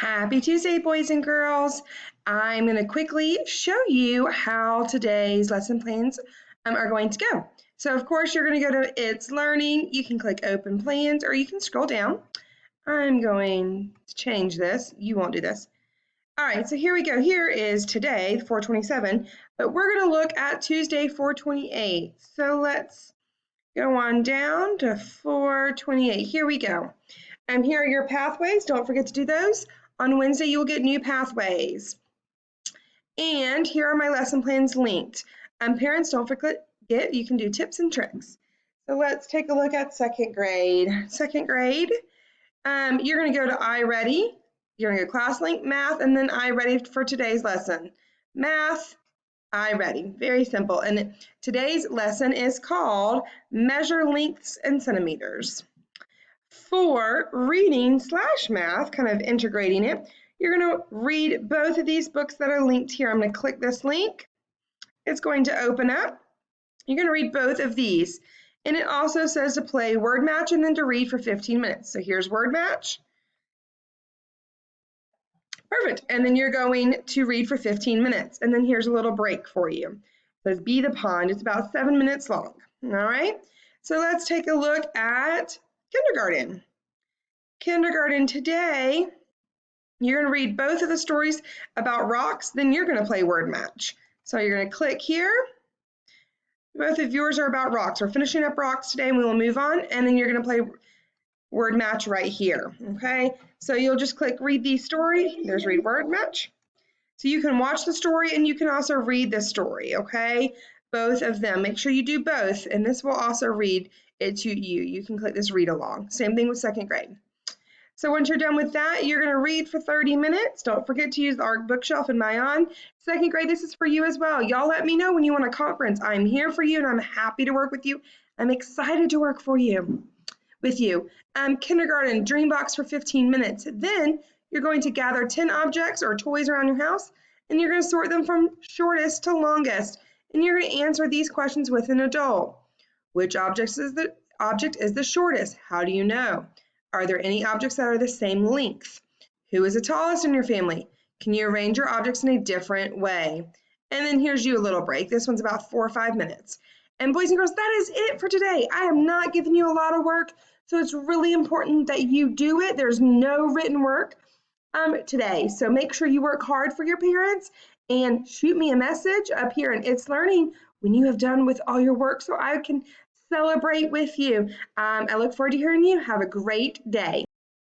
Happy Tuesday, boys and girls. I'm going to quickly show you how today's lesson plans are going to go. So, of course, you're going to go to It's Learning. You can click Open Plans or you can scroll down. I'm going to change this. You won't do this. All right, so here we go. Here is today, 4/27, but we're going to look at Tuesday, 4/28. So let's go on down to 4/28. Here we go. And here are your pathways. Don't forget to do those. On Wednesday, you'll get new pathways. And here are my lesson plans linked. Parents, don't forget, you can do tips and tricks. So let's take a look at second grade. Second grade, you're going to go to iReady. You're going to go class link, math, and then iReady for today's lesson. Math, iReady. Very simple. And today's lesson is called Measure Lengths in Centimeters. For reading/math, kind of integrating it, you're going to read both of these books that are linked here. I'm going to click this link. It's going to open up. You're going to read both of these. And it also says to play word match and then to read for 15 minutes. So here's word match. Perfect. And then you're going to read for 15 minutes. And then here's a little break for you. It says Be the Pond. It's about 7 minutes long. All right. So let's take a look at kindergarten. Kindergarten today, you're going to read both of the stories about rocks, then you're going to play word match. So you're going to click here. Both of yours are about rocks. We're finishing up rocks today and we will move on, and then you're going to play word match right here. Okay, so you'll just click read the story. There's read word match. So you can watch the story and you can also read the story. Okay, both of them. Make sure you do both, and this will also read it to you. You can click this read along. Same thing with second grade. So once you're done with that, you're going to read for 30 minutes. Don't forget to use the ARC bookshelf in Mayan. Second grade, this is for you as well. Y'all let me know when you want a conference. I'm here for you and I'm happy to work with you. I'm excited to work with you. Kindergarten, dream box for 15 minutes. Then you're going to gather 10 objects or toys around your house, and you're going to sort them from shortest to longest. And you're going to answer these questions with an adult. Which object is the shortest? How do you know? Are there any objects that are the same length? Who is the tallest in your family? Can you arrange your objects in a different way? And then here's you a little break. This one's about 4 or 5 minutes. And boys and girls, that is it for today. I am not giving you a lot of work, so it's really important that you do it. There's no written work today. So make sure you work hard for your parents and shoot me a message up here in It's Learning when you have done with all your work so I can celebrate with you. I look forward to hearing you. Have a great day.